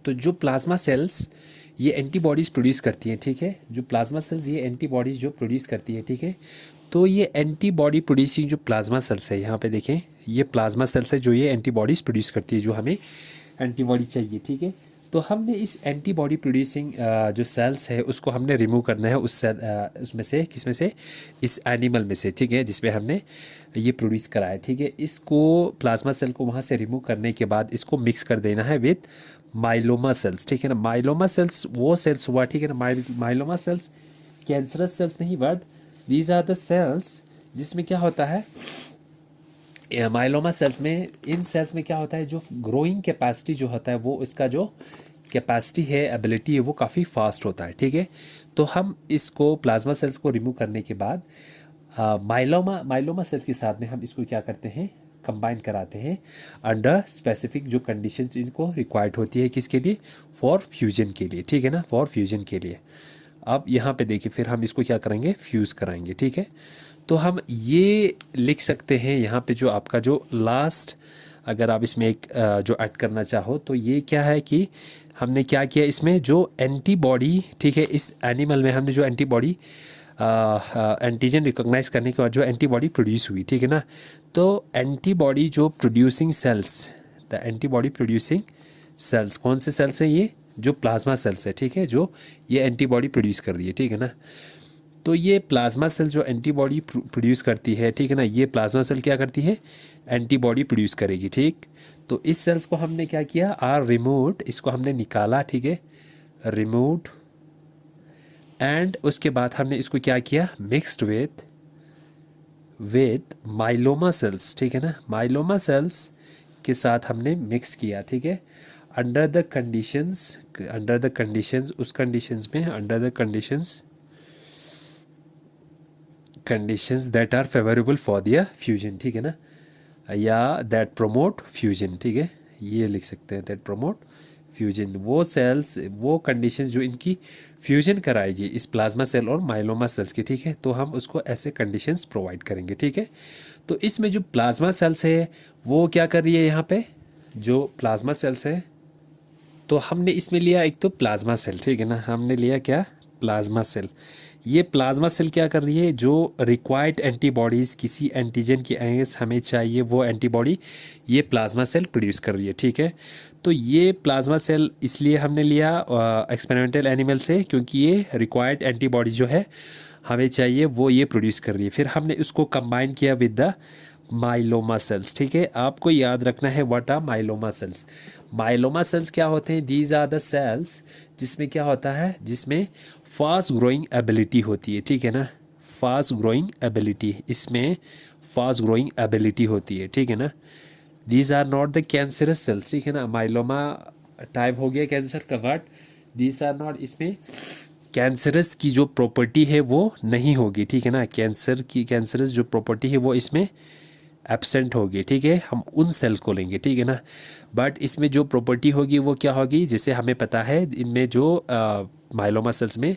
तो जो plasma cells ये एंटीबॉडीज़ प्रोड्यूस करती हैं, ठीक है, जो प्लाज्मा सेल्स ये एंटीबॉडीज़ जो प्रोड्यूस करती है, ठीक है। तो ये एंटीबॉडी प्रोड्यूसिंग जो प्लाज्मा सेल्स है, यहाँ पे देखें, ये प्लाज्मा सेल्स है जो ये एंटीबॉडीज़ प्रोड्यूस करती है, जो हमें एंटीबॉडी चाहिए, ठीक है। तो हमने इस एंटीबॉडी प्रोड्यूसिंग जो सेल्स है उसको हमने रिमूव करना है उस सेल उसमें से, किस में से, इस एनिमल में से, ठीक है, जिसमें हमने ये प्रोड्यूस करा है, ठीक है। इसको प्लाज्मा सेल को वहाँ से रिमूव करने के बाद इसको मिक्स कर देना है विद माइलोमा सेल्स, ठीक है ना। माइलोमा सेल्स वो सेल्स हुआ, ठीक है ना। माइलोमा सेल्स कैंसरस सेल्स नहीं, but these are the cells जिसमें क्या होता है, माइलोमा सेल्स में, इन सेल्स में क्या होता है, जो ग्रोइंग कैपेसिटी जो होता है वो, इसका जो कैपेसिटी है, एबिलिटी है, वो काफ़ी फास्ट होता है, ठीक है। तो हम इसको प्लाज्मा सेल्स को रिमूव करने के बाद माइलोमा सेल्स के साथ में हम इसको क्या करते हैं, कंबाइन कराते हैं अंडर स्पेसिफिक जो कंडीशंस इनको रिक्वायर्ड होती है, किसके लिए, फॉर फ्यूजन के लिए, ठीक है ना, फॉर फ्यूजन के लिए। अब यहाँ पे देखिए, फिर हम इसको क्या करेंगे, फ्यूज़ कराएंगे, ठीक है। तो हम ये लिख सकते हैं यहाँ पे, जो आपका जो लास्ट, अगर आप इसमें एक जो ऐड करना चाहो तो ये क्या है कि हमने क्या किया इसमें, जो एंटीबॉडी, ठीक है, इस एनिमल में हमने जो एंटीबॉडी एंटीजन रिकॉग्नाइज करने के बाद जो एंटीबॉडी प्रोड्यूस हुई, ठीक है ना। तो एंटीबॉडी जो producing sales, the antibody producing sales, कौन से सेल्स हैं ये, जो प्लाज्मा सेल्स है, ठीक है, जो ये एंटीबॉडी प्रोड्यूस कर रही है, ठीक है ना। तो ये प्लाज्मा सेल जो एंटीबॉडी प्रोड्यूस करती है, ठीक है ना, ये प्लाज्मा सेल क्या करती है, एंटीबॉडी प्रोड्यूस करेगी, ठीक। तो इस सेल्स को हमने क्या किया, आर रिमूव्ड, इसको हमने निकाला, ठीक है, रिमूव्ड, एंड उसके बाद हमने इसको क्या किया, मिक्स्ड विद माइलोमा सेल्स, ठीक है ना, माइलोमा सेल्स के साथ हमने मिक्स किया, ठीक है, अंडर द कंडीशंस, उस कंडीशंस में, under the conditions that are favourable for their fusion, ठीक है ना, या दैट प्रोमोट फ्यूजन, ठीक है, ये लिख सकते हैं, दैट प्रोमोट फ्यूजन, वो सेल्स, वो कंडीशंस जो इनकी फ्यूजन कराएगी इस प्लाज्मा सेल और माइलोमा सेल्स की, ठीक है। तो हम उसको ऐसे कंडीशंस प्रोवाइड करेंगे, ठीक है। तो इसमें जो प्लाज्मा सेल्स है वो क्या कर रही है, यहाँ पे जो प्लाज्मा सेल्स है, तो हमने इसमें लिया एक तो प्लाज्मा सेल, ठीक है ना, हमने लिया क्या, प्लाज्मा सेल। ये प्लाज्मा सेल क्या कर रही है, जो रिक्वायर्ड एंटीबॉडीज़ किसी एंटीजन की अगेंस्ट हमें चाहिए वो एंटीबॉडी ये प्लाज्मा सेल प्रोड्यूस कर रही है, ठीक है। तो ये प्लाज्मा सेल इसलिए हमने लिया एक्सपेरिमेंटल एनिमल से, क्योंकि ये रिक्वायर्ड एंटीबॉडी जो है हमें चाहिए वो ये प्रोड्यूस कर रही है। फिर हमने उसको कंबाइन किया विद द माइलोमा सेल्स, ठीक है। आपको याद रखना है what are myeloma cells. Myeloma cells क्या होते हैं, दीज आर द सेल्स जिसमें क्या होता है, जिसमें फास्ट ग्रोइंग एबिलिटी होती है, ठीक है ना, फास्ट ग्रोइंग एबिलिटी, इसमें फास्ट ग्रोइंग एबिलिटी होती है, ठीक है ना। These are not the cancerous cells, ठीक है ना, माइलोमा टाइप हो गया कैंसर का, बट दीज आर नॉट, इसमें कैंसरस की जो प्रॉपर्टी है वो नहीं होगी, ठीक है ना, कैंसरस जो प्रॉपर्टी है वो इसमें एब्सेंट होगी, ठीक है। हम उन सेल को लेंगे, ठीक है ना, बट इसमें जो प्रॉपर्टी होगी वो क्या होगी, जैसे हमें पता है इनमें जो माइलोमा सेल्स में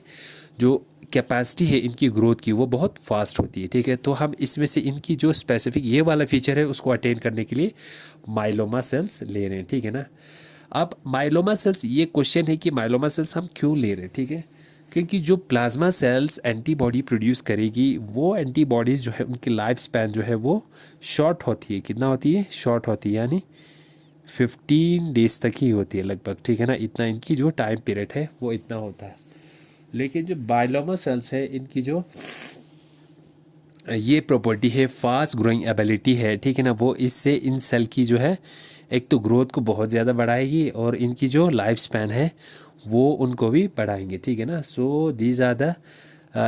जो कैपेसिटी है इनकी ग्रोथ की वो बहुत फास्ट होती है, ठीक है। तो हम इसमें से इनकी जो स्पेसिफिक ये वाला फीचर है उसको अटेन करने के लिए माइलोमा सेल्स ले रहे हैं, ठीक है ना। अब माइलोमा सेल्स, ये क्वेश्चन है कि माइलोमा सेल्स हम क्यों ले रहे हैं, ठीक है, क्योंकि जो प्लाज्मा सेल्स एंटीबॉडी प्रोड्यूस करेगी वो एंटीबॉडीज़ जो है उनकी लाइफ स्पैन जो है वो शॉर्ट होती है, कितना होती है, शॉर्ट होती है, यानी 15 डेज तक ही होती है लगभग, ठीक है ना, इतना इनकी जो टाइम पीरियड है वो इतना होता है। लेकिन जो माइलोमा सेल्स है इनकी जो ये प्रॉपर्टी है, फास्ट ग्रोइंग एबिलिटी है, ठीक है ना, वो इससे इन सेल की जो है एक तो ग्रोथ को बहुत ज़्यादा बढ़ाएगी और इनकी जो लाइफ स्पैन है वो उनको भी बढ़ाएंगे, ठीक है ना। सो दीज आर द,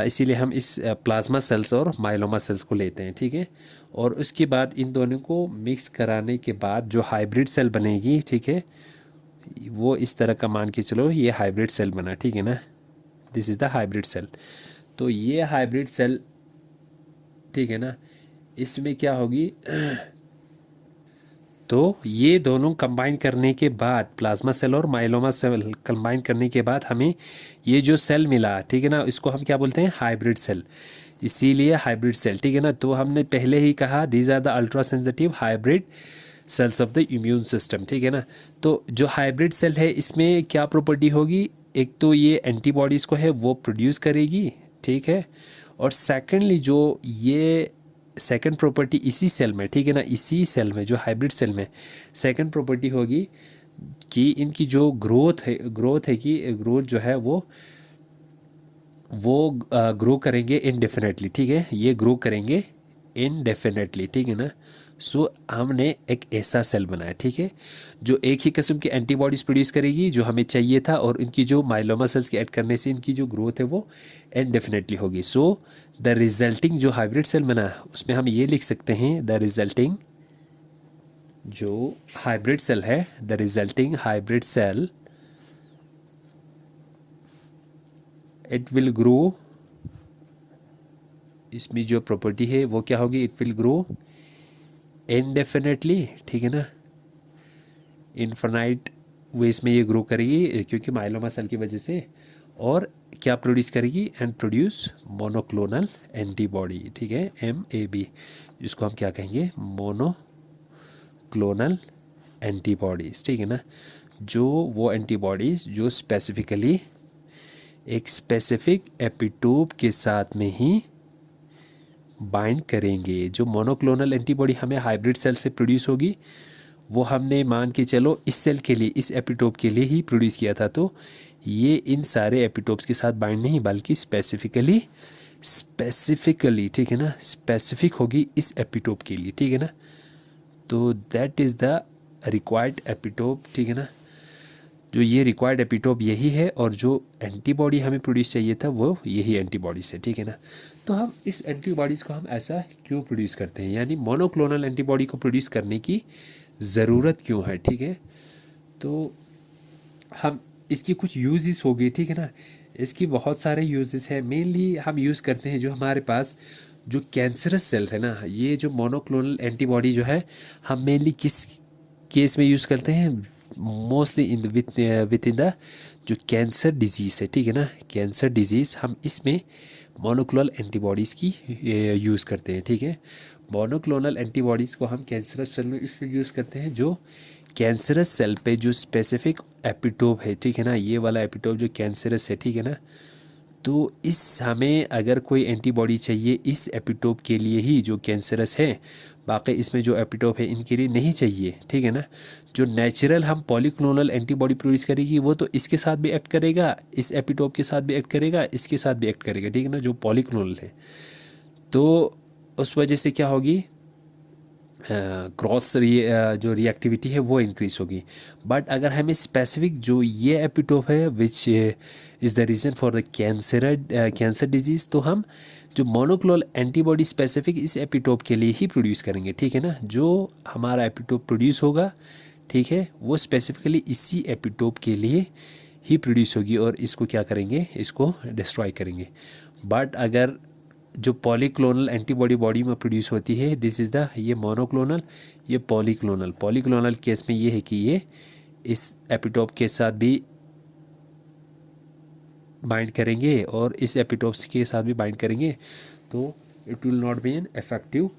इसीलिए हम इस प्लाज्मा सेल्स और माइलोमा सेल्स को लेते हैं, ठीक है। और उसके बाद इन दोनों को मिक्स कराने के बाद जो हाइब्रिड सेल बनेगी, ठीक है, वो इस तरह का मान के चलो, ये हाइब्रिड सेल बना, ठीक है ना, this is the hybrid cell. तो ये हाइब्रिड सेल, ठीक है ना, इसमें क्या होगी, तो ये दोनों कंबाइन करने के बाद, प्लाज्मा सेल और माइलोमा सेल कंबाइन करने के बाद हमें ये जो सेल मिला, ठीक है ना, इसको हम क्या बोलते हैं, हाइब्रिड सेल, इसीलिए हाइब्रिड सेल, ठीक है ना। तो हमने पहले ही कहा these are the ultra sensitive hybrid cells of the immune system, ठीक है ना। तो जो हाइब्रिड सेल है इसमें क्या प्रॉपर्टी होगी, एक तो ये एंटीबॉडीज़ को है वो प्रोड्यूस करेगी, ठीक है। और सेकेंडली जो ये सेकंड प्रॉपर्टी इसी सेल में, ठीक है ना, इसी सेल में जो हाइब्रिड सेल में सेकंड प्रॉपर्टी होगी कि इनकी जो ग्रोथ है कि ग्रोथ जो है वो ग्रो करेंगे इनडेफिनेटली, ठीक है, ये ग्रो करेंगे इनडेफिनेटली, ठीक है ना। सो हमने एक ऐसा सेल बनाया, ठीक है, जो एक ही किस्म की एंटीबॉडीज़ प्रोड्यूस करेगी जो हमें चाहिए था, और इनकी जो माइलोमा सेल्स के ऐड करने से इनकी जो ग्रोथ है वो इनडेफिनेटली होगी। सो द रिजल्टिंग जो हाइब्रिड सेल बना उसमें हम ये लिख सकते हैं, द रिजल्टिंग जो हाइब्रिड सेल है, the resulting hybrid cell it will grow, इसमें जो प्रॉपर्टी है वो क्या होगी, इट विल ग्रो इनडेफिनेटली, ठीक है ना, इनफाइनाइट वेज में ये ग्रो करेगी क्योंकि माइलोमा सेल की वजह से। और क्या प्रोड्यूस करेगी, एंड प्रोड्यूस मोनोक्लोनल एंटीबॉडी, ठीक है, MAB, जिसको हम क्या कहेंगे, मोनोक्लोनल एंटीबॉडीज़, ठीक है ना। जो वो एंटीबॉडीज़ जो स्पेसिफिकली एक स्पेसिफिक एपिटोप के साथ में ही बाइंड करेंगे। जो मोनोक्लोनल एंटीबॉडी हमें हाइब्रिड सेल से प्रोड्यूस होगी वो हमने मान के चलो इस सेल के लिए, इस एपिटोप के लिए ही प्रोड्यूस किया था, तो ये इन सारे एपिटोप्स के साथ बाइंड नहीं बल्कि स्पेसिफिकली, ठीक है ना, स्पेसिफिक होगी इस एपिटोप के लिए, ठीक है ना। तो that is the required epitope, ठीक है ना। जो ये रिक्वायर्ड एपिटोप यही है, और जो एंटीबॉडी हमें प्रोड्यूस चाहिए था वो यही एंटीबॉडीज़ है, ठीक है ना। तो हम इस एंटीबॉडीज़ को हम ऐसा क्यों प्रोड्यूस करते हैं, यानी मोनोक्लोनल एंटीबॉडी को प्रोड्यूस करने की ज़रूरत क्यों है, ठीक है। तो हम इसकी कुछ यूजेस हो गई, ठीक है ना। इसकी बहुत सारे यूजेस हैं, मेनली हम यूज़ करते हैं जो हमारे पास जो कैंसरस सेल्स है ना, ये जो मोनोक्लोनल एंटीबॉडी जो है हम मेनली किस केस में यूज़ करते हैं, मोस्टली विद इन द जो कैंसर डिजीज़ है, ठीक है ना, कैंसर डिजीज़ हम इसमें मोनोक्लोनल एंटीबॉडीज़ की यूज़ करते हैं, ठीक है। मोनोक्लोनल एंटीबॉडीज़ को हम कैंसरस सेल में इसलिए यूज़ करते हैं जो कैंसरस सेल पे जो स्पेसिफिक एपिटोप है, ठीक है ना, ये वाला एपिटोप जो कैंसरस है, ठीक है ना। तो इस हमें अगर कोई एंटीबॉडी चाहिए इस एपिटोप के लिए ही जो कैंसरस है, बाकी इसमें जो एपिटोप है इनके लिए नहीं चाहिए, ठीक है ना। जो नेचुरल हम पॉलीक्लोनल एंटीबॉडी प्रोड्यूस करेगी वो तो इसके साथ भी एक्ट करेगा, इस एपिटोप के साथ भी एक्ट करेगा, इसके साथ भी एक्ट करेगा, ठीक है ना, जो पॉलीक्लोनल है। तो उस वजह से क्या होगी, क्रॉस जो रिएक्टिविटी है वो इंक्रीज होगी। बट अगर हमें स्पेसिफिक जो ये एपिटोप है which is the reason for the cancer disease, तो हम जो मोनोक्लोनल एंटीबॉडी स्पेसिफिक इस एपिटोप के लिए ही प्रोड्यूस करेंगे, ठीक है ना। जो हमारा एपिटोप प्रोड्यूस होगा, ठीक है, वो स्पेसिफिकली इसी एपिटोप के लिए ही प्रोड्यूस होगी, और इसको क्या करेंगे, इसको डिस्ट्रॉय करेंगे। बट अगर जो पॉलीक्लोनल एंटीबॉडी बॉडी में प्रोड्यूस होती है, दिस इज़ द, ये मोनोक्लोनल, ये पॉलीक्लोनल केस में ये है कि ये इस एपिटोप के साथ भी बाइंड करेंगे और इस एपिटोप्स के साथ भी बाइंड करेंगे, तो it will not be an effective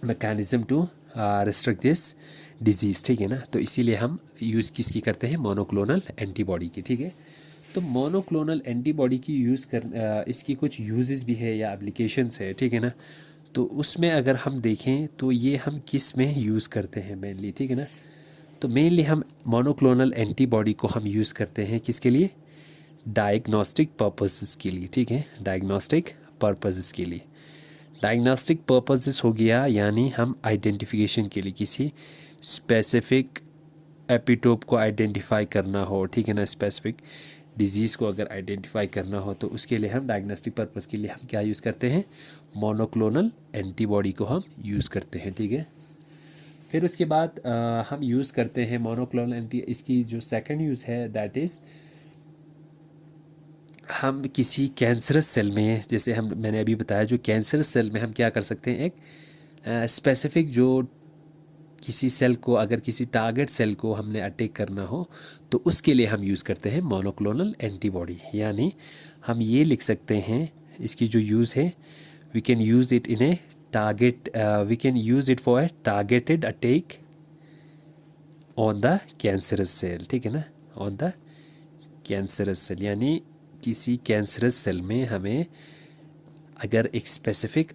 mechanism to restrict this disease, ठीक है ना। तो इसीलिए हम यूज़ किसकी करते हैं, मोनोक्लोनल एंटीबॉडी की, ठीक है। तो मोनोक्लोनल एंटीबॉडी की इसकी कुछ यूजेस भी है या एप्लीकेशंस है, ठीक है ना। तो उसमें अगर हम देखें तो ये हम किस में यूज़ करते हैं मेनली, ठीक है ना। तो मेनली हम मोनोक्लोनल एंटीबॉडी को हम यूज़ करते हैं किसके लिए, डायग्नोस्टिक पर्पसेस के लिए, ठीक है, डायग्नोस्टिक पर्पसेस के लिए। डायग्नोस्टिक पर्पसेस हो गया, यानी हम आइडेंटिफिकेशन के लिए किसी स्पेसिफिक एपिटोप को आइडेंटिफाई करना हो, ठीक है ना, स्पेसिफिक डिजीज़ को अगर आइडेंटिफाई करना हो तो उसके लिए हम डायग्नोस्टिक पर्पस के लिए हम क्या यूज़ करते हैं, मोनोक्लोनल एंटीबॉडी को हम यूज़ करते हैं, ठीक है। फिर उसके बाद हम यूज़ करते हैं मोनोक्लोनल इसकी जो सेकंड यूज़ है दैट इज़ हम किसी कैंसरस सेल में, जैसे मैंने अभी बताया, जो कैंसरस सेल में हम क्या कर सकते हैं, एक स्पेसिफिक जो किसी सेल को, अगर किसी टारगेट सेल को हमने अटैक करना हो तो उसके लिए हम यूज़ करते हैं मोनोक्लोनल एंटीबॉडी। यानी हम ये लिख सकते हैं इसकी जो यूज़ है, we can use it in a target, we can use it for a targeted attack on the cancerous cell, ठीक है ना, ऑन द कैंसरस सेल, यानी किसी कैंसरस सेल में हमें अगर एक स्पेसिफिक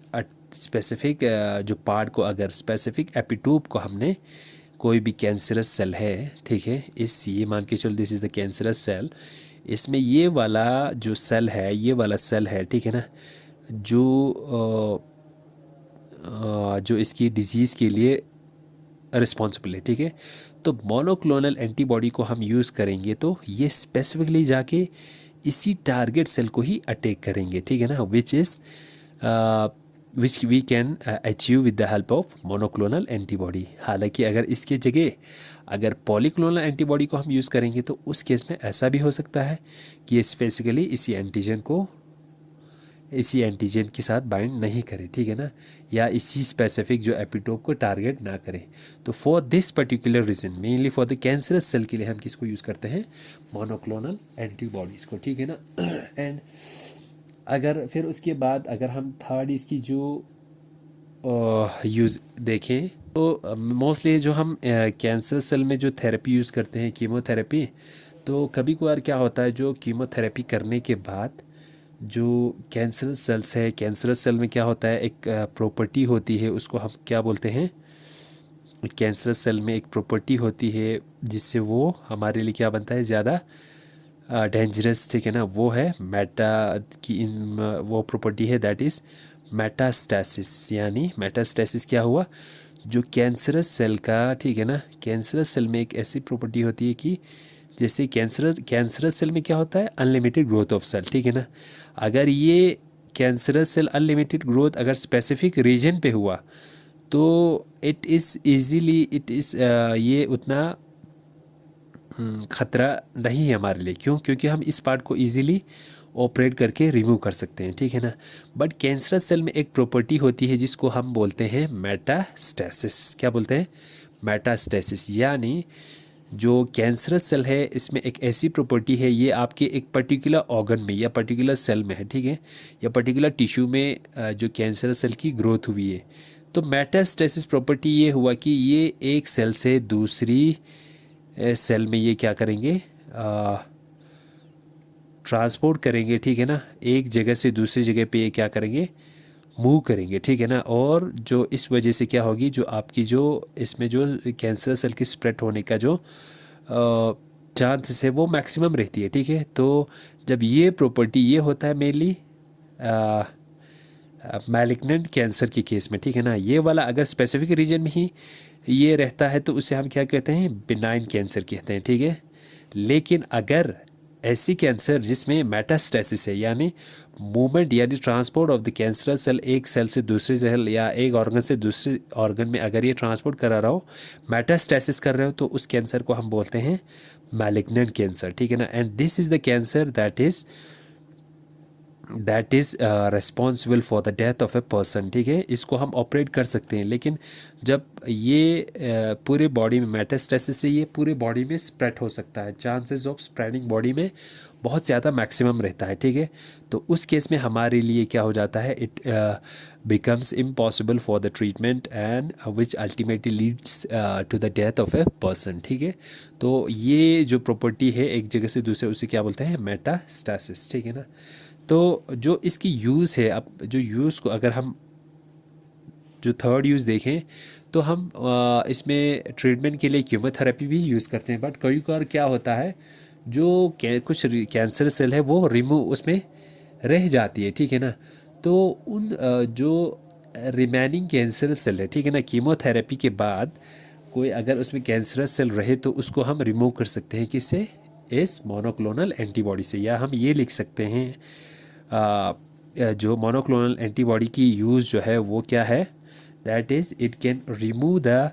जो पार्ट को, अगर स्पेसिफिक एपिटोप को हमने, कोई भी कैंसरस सेल है, ठीक है, इस ये मान के चलो this is the cancerous cell, इसमें ये वाला जो सेल है, ये वाला सेल है, ठीक है ना, जो इसकी डिजीज़ के लिए रिस्पॉन्सिबल है, ठीक है। तो मोनोक्लोनल एंटीबॉडी को हम यूज़ करेंगे तो ये स्पेसिफिकली जाके इसी टारगेट सेल को ही अटैक करेंगे, ठीक है ना, which we can achieve with the help of monoclonal antibody. हालांकि अगर इसके जगह अगर पॉलीक्लोनल एंटीबॉडी को हम यूज़ करेंगे तो उस केस में ऐसा भी हो सकता है कि ये स्पेसिफिकली इसी एंटीजन के साथ बाइंड नहीं करे, ठीक है ना, या इसी स्पेसिफिक जो एपिटोप को टारगेट ना करे। तो for this particular reason, mainly for the cancerous cell के लिए हम किसको यूज़ करते हैं, मोनोक्लोनल एंटीबॉडीज़ को, ठीक है ना। एंड अगर फिर उसके बाद अगर हम थर्ड इसकी जो यूज़ देखें तो मोस्टली जो हम कैंसर सेल में जो थेरेपी यूज़ करते हैं, कीमोथेरेपी, तो कभी कभार क्या होता है, जो कीमोथेरेपी करने के बाद जो कैंसर सेल्स है, कैंसर सेल में क्या होता है, एक प्रॉपर्टी होती है, उसको हम क्या बोलते हैं, कैंसर सेल में एक प्रॉपर्टी होती है जिससे वो हमारे लिए क्या बनता है, ज़्यादा डेंजरस, ठीक है ना, वो है वो प्रॉपर्टी है दैट इज़ मेटास्टेसिस। यानी मेटास्टेसिस क्या हुआ, जो कैंसरस सेल का, ठीक है ना, कैंसरस सेल में एक ऐसी प्रॉपर्टी होती है कि जैसे कैंसरस सेल में क्या होता है, अनलिमिटेड ग्रोथ ऑफ सेल, ठीक है ना। अगर ये कैंसरस सेल अनलिमिटेड ग्रोथ अगर स्पेसिफिक रीजन पे हुआ तो इट इज़ ये उतना ख़तरा नहीं है हमारे लिए। क्यों? क्योंकि हम इस पार्ट को इजीली ऑपरेट करके रिमूव कर सकते हैं, ठीक है ना। बट कैंसरस सेल में एक प्रॉपर्टी होती है जिसको हम बोलते हैं मेटास्टेसिस। क्या बोलते हैं? मेटास्टेसिस। यानी जो कैंसरस सेल है इसमें एक ऐसी प्रॉपर्टी है, ये आपके एक पर्टिकुलर ऑर्गन में या पर्टिकुलर सेल में है, ठीक है, या पर्टिकुलर टिश्यू में जो कैंसरस सेल की ग्रोथ हुई है। तो मेटास्टेसिस प्रॉपर्टी ये हुआ कि ये एक सेल से दूसरी सेल में ये क्या करेंगे, ट्रांसपोर्ट करेंगे, ठीक है ना, एक जगह से दूसरी जगह पे ये क्या करेंगे, मूव करेंगे, ठीक है ना। और जो इस वजह से क्या होगी, जो आपकी जो इसमें जो कैंसर सेल की स्प्रेड होने का जो चांसेस है वो मैक्सिमम रहती है, ठीक है। तो जब ये प्रॉपर्टी ये होता है मेनली मैलिग्नेंट कैंसर के केस में, ठीक है ना, ये वाला अगर स्पेसिफिक रीजन में ही ये रहता है तो उसे हम क्या कहते हैं, बिनाइन कैंसर कहते हैं, ठीक है। लेकिन अगर ऐसी कैंसर जिसमें मेटास्टेसिस है, यानी मूवमेंट यानी transport of the cancer cell एक सेल से दूसरे सेल या एक ऑर्गन से दूसरे ऑर्गन में अगर ये ट्रांसपोर्ट करा रहा हो, मेटास्टेसिस कर रहे हो, तो उस कैंसर को हम बोलते हैं मैलिग्नेंट कैंसर, ठीक है ना। And this is the cancer that is responsible for the death of a person, ठीक है। इसको हम ऑपरेट कर सकते हैं, लेकिन जब ये पूरे बॉडी में मेटास्टेसिस से ये पूरे बॉडी में स्प्रेड हो सकता है, चांसेस ऑफ स्प्रेडिंग बॉडी में बहुत ज़्यादा मैक्सिमम रहता है, ठीक है। तो उस केस में हमारे लिए क्या हो जाता है, it becomes impossible for the treatment and which ultimately leads to the death of a person, ठीक है। तो ये जो प्रॉपर्टी है एक जगह से दूसरे, उसे क्या बोलते हैं, मेटास्टेसिस, ठीक है ना। तो जो इसकी यूज़ है, अब जो यूज़ को अगर हम जो थर्ड यूज़ देखें तो हम इसमें ट्रीटमेंट के लिए कीमोथेरेपी भी यूज़ करते हैं। बट कई बार क्या होता है, जो कुछ कैंसर सेल है वो रिमूव उसमें रह जाती है, ठीक है ना। तो उन जो रिमेनिंग कैंसर सेल है, ठीक है ना, कीमोथेरेपी के बाद कोई अगर उसमें कैंसरस सेल रहे तो उसको हम रिमूव कर सकते हैं, किससे, इस मोनोक्लोनल एंटीबॉडी से। या हम ये लिख सकते हैं जो मोनोक्लोनल एंटीबॉडी की यूज़ जो है वो क्या है, that is it can remove the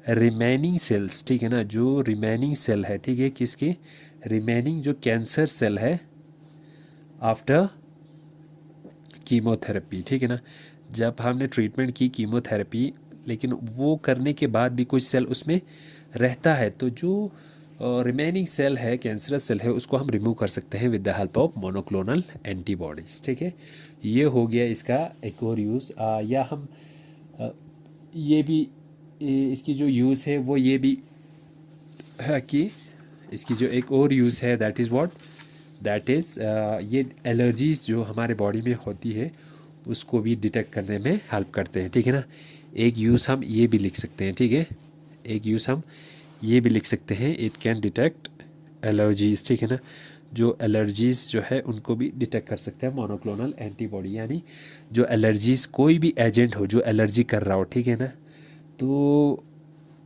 remaining cells, ठीक है ना, जो रिमेनिंग सेल है, ठीक है, किसके, रिमेनिंग जो कैंसर सेल है आफ्टर कीमोथेरेपी, ठीक है ना। जब हमने ट्रीटमेंट की कीमोथेरेपी, लेकिन वो करने के बाद भी कुछ सेल उसमें रहता है, तो जो रिमेनिंग सेल है, कैंसरस सेल है, उसको हम रिमूव कर सकते हैं with the help of monoclonal antibodies, ठीक है। ये हो गया इसका एक और यूज़। या हम ये भी इसकी जो यूज़ है वो ये भी है कि इसकी जो एक और यूज़ है that is what, that is ये एलर्जीज़ जो हमारे बॉडी में होती है उसको भी डिटेक्ट करने में हेल्प करते हैं, ठीक है ना। एक यूज़ हम ये भी लिख सकते हैं, ठीक है, एक यूज़ हम ये भी लिख सकते हैं, इट कैन डिटेक्ट एलर्जीज़, ठीक है ना। जो एलर्जीज़ जो है उनको भी डिटेक्ट कर सकते हैं मोनोक्लोनल एंटीबॉडी, यानी जो एलर्जीज़ कोई भी एजेंट हो जो एलर्जी कर रहा हो, ठीक है ना, तो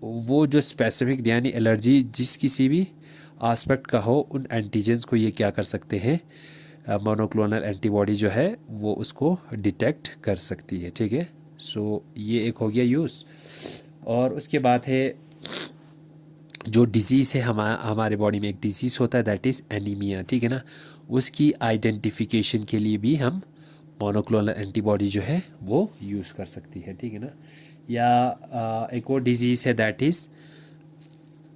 वो जो स्पेसिफिक यानी एलर्जी जिस किसी भी आस्पेक्ट का हो उन एंटीजेंस को ये क्या कर सकते हैं, मोनोक्लोनल एंटीबॉडी जो है वो उसको डिटेक्ट कर सकती है, ठीक है। सो ये एक हो गया यूज़। और उसके बाद है जो डिज़ीज़ है, हमारे बॉडी में एक डिज़ीज़ होता है दैट इज़ एनीमिया, ठीक है ना। उसकी आइडेंटिफिकेशन के लिए भी हम मोनोक्लोनल एंटीबॉडी जो है वो यूज़ कर सकती है, ठीक है ना। या एक और डिज़ीज़ है दैट इज़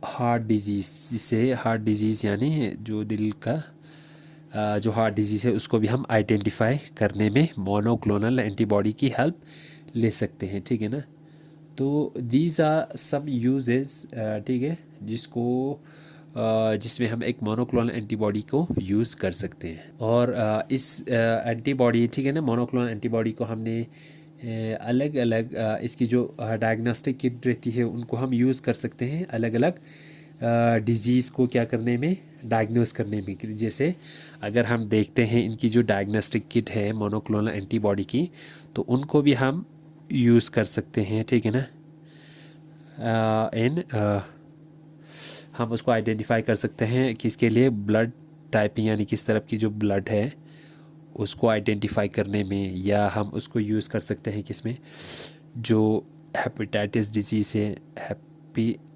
हार्ट डिज़ीज़, जिससे हार्ट डिज़ीज़ यानी जो दिल का जो हार्ट डिज़ीज़ है उसको भी हम आइडेंटिफाई करने में मोनोक्लोनल एंटीबॉडी की हेल्प ले सकते हैं, ठीक है ना। तो दीज आर सम यूजेस, ठीक है, जिसमें हम एक मोनोक्लोनल एंटीबॉडी को यूज़ कर सकते हैं। और इस एंटीबॉडी, ठीक है ना, मोनोक्लोनल एंटीबॉडी को हमने अलग अलग इसकी जो डायग्नोस्टिक किट रहती है उनको हम यूज़ कर सकते हैं अलग अलग डिज़ीज़ को क्या करने में, डायग्नोस करने में। जैसे अगर हम देखते हैं इनकी जो डायग्नोस्टिक किट है मोनोक्लोनल एंटीबॉडी की, तो उनको भी हम यूज़ कर सकते हैं, ठीक है ना। हम उसको आइडेंटिफाई कर सकते हैं किसके लिए, ब्लड टाइपिंग यानी किस तरह की जो ब्लड है उसको आइडेंटिफाई करने में, या हम उसको यूज़ कर सकते हैं किसमें, जो हेपेटाइटिस डिजीज़ है, हेपेटाइटिस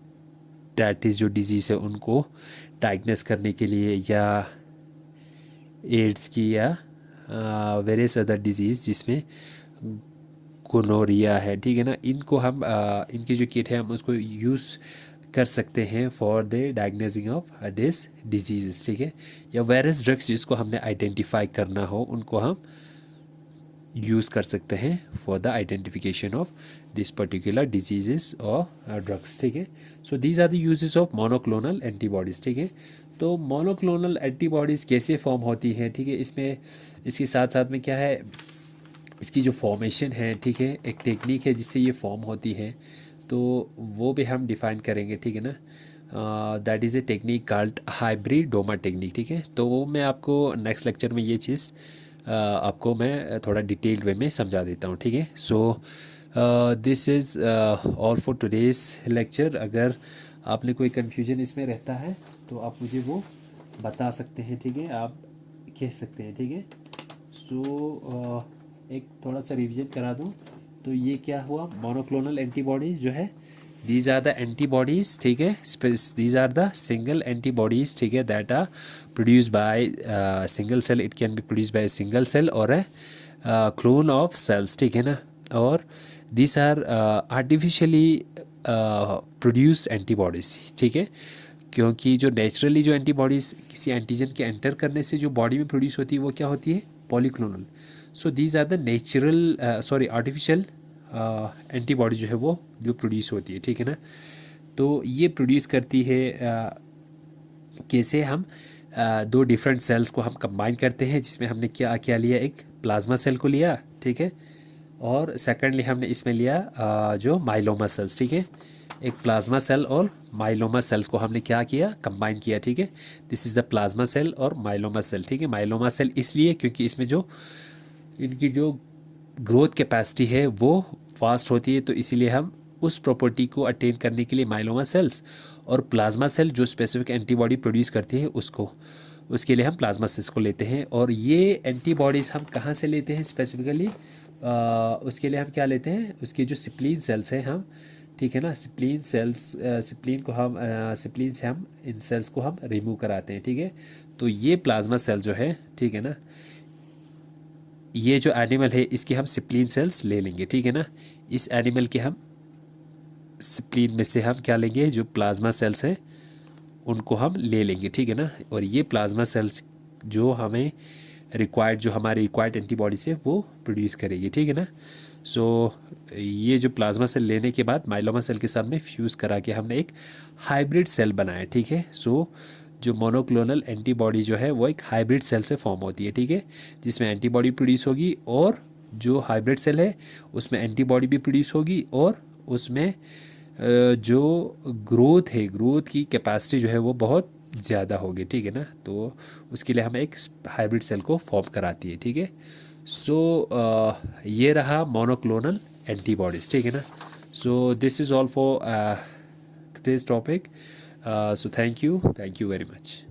जो डिजीज़ है उनको डायग्नोस करने के लिए, या एड्स की, या वेरियस अदर डिजीज़ जिसमें गोनोरिया है, ठीक है ना। इनको हम इनकी जो किट है हम उसको यूज़ कर सकते हैं for the diagnosing of this disease, ठीक है। या वेरियस ड्रग्स जिसको हमने आइडेंटिफाई करना हो उनको हम यूज़ कर सकते हैं for the identification of this particular disease और ड्रग्स, ठीक है। So these are the uses of monoclonal antibodies, ठीक है। तो मोनोक्लोनल एंटीबॉडीज़ कैसे फॉर्म होती हैं, ठीक है, इसमें इसके साथ साथ में क्या है, इसकी जो फॉर्मेशन है, ठीक है, एक टेक्निक है जिससे ये फॉर्म होती है, तो वो भी हम डिफ़ाइन करेंगे, ठीक है ना। That is a technique called hybridoma technique, ठीक है। तो वो मैं आपको नेक्स्ट लेक्चर में ये चीज़ आपको मैं थोड़ा डिटेल्ड वे में समझा देता हूँ, ठीक है। So this is all for today's lecture. अगर आपने कोई कन्फ्यूजन इसमें रहता है तो आप मुझे वो बता सकते हैं, ठीक है, आप कह सकते हैं, ठीक है। सो एक थोड़ा सा रिवीजन करा दूँ तो ये क्या हुआ, मोनोक्लोनल एंटीबॉडीज़ जो है, दीज आर द एंटीबॉडीज़, ठीक है, these are the single antibodies, ठीक है, that are produce by single cell, it can be produce by single cell और ए क्लोन ऑफ सेल्स, ठीक है ना। और these are artificially produce antibodies, ठीक है, क्योंकि जो नेचुरली जो एंटीबॉडीज़ किसी एंटीजन के एंटर करने से जो बॉडी में प्रोड्यूस होती है वो क्या होती है, polyclonal. So these are the natural artificial antibody जो है वो जो प्रोड्यूस होती है, ठीक है ना। तो ये प्रोड्यूस करती है कैसे, हम दो डिफरेंट सेल्स को हम कंबाइन करते हैं, जिसमें हमने क्या क्या लिया, एक प्लाज्मा सेल को लिया, ठीक है, और सेकेंडली हमने इसमें लिया जो माइलोमा सेल्स, ठीक है। एक प्लाज्मा सेल और माइलोमा सेल्स को हमने क्या किया, कंबाइन किया, ठीक है। This is the plasma cell और माइलोमा सेल, ठीक है। माइलोमा सेल इसलिए क्योंकि इसमें जो इनकी जो ग्रोथ कैपेसिटी है वो फास्ट होती है, तो इसीलिए हम उस प्रॉपर्टी को अटेन करने के लिए माइलोमा सेल्स और प्लाज्मा सेल जो स्पेसिफिक एंटीबॉडी प्रोड्यूस करती है उसके लिए हम प्लाज्मा सेल्स को लेते हैं। और ये एंटीबॉडीज़ हम कहाँ से लेते हैं स्पेसिफिकली, उसके लिए हम क्या लेते हैं, उसकी जो स्प्लीन सेल्स हैं हम, ठीक है ना, स्प्लीन सेल्स, स्प्लीन से हम इन सेल्स को हम रिमूव कराते हैं, ठीक है। तो ये प्लाज्मा सेल जो है, ठीक है ना, ये जो एनिमल है इसके हम स्प्लीन सेल्स ले लेंगे, ठीक है ना। इस एनिमल के हम स्प्लीन में से हम क्या लेंगे, जो प्लाज्मा सेल्स हैं उनको हम ले लेंगे, ठीक है ना। और ये प्लाज्मा सेल्स जो हमें रिक्वायर्ड, जो हमारे रिक्वायर्ड एंटीबॉडी से वो प्रोड्यूस करेगी, ठीक है ना। सो ये जो प्लाज्मा सेल लेने के बाद माइलोमा सेल के साथ में फ्यूज़ करा के हमने एक हाइब्रिड सेल बनाया, ठीक है। सो जो मोनोक्लोनल एंटीबॉडी जो है वो एक हाइब्रिड सेल से फॉर्म होती है, ठीक है, जिसमें एंटीबॉडी प्रोड्यूस होगी और जो हाइब्रिड सेल है उसमें एंटीबॉडी भी प्रोड्यूस होगी और उसमें जो ग्रोथ है, ग्रोथ की कैपेसिटी जो है वो बहुत ज़्यादा होगी, ठीक है ना। तो उसके लिए हमें एक हाइब्रिड सेल को फॉर्म कराती है, ठीक है। सो ये रहा मोनोक्लोनल एंटीबॉडीज़, ठीक है ना। So this is all for today's topic. So thank you very much.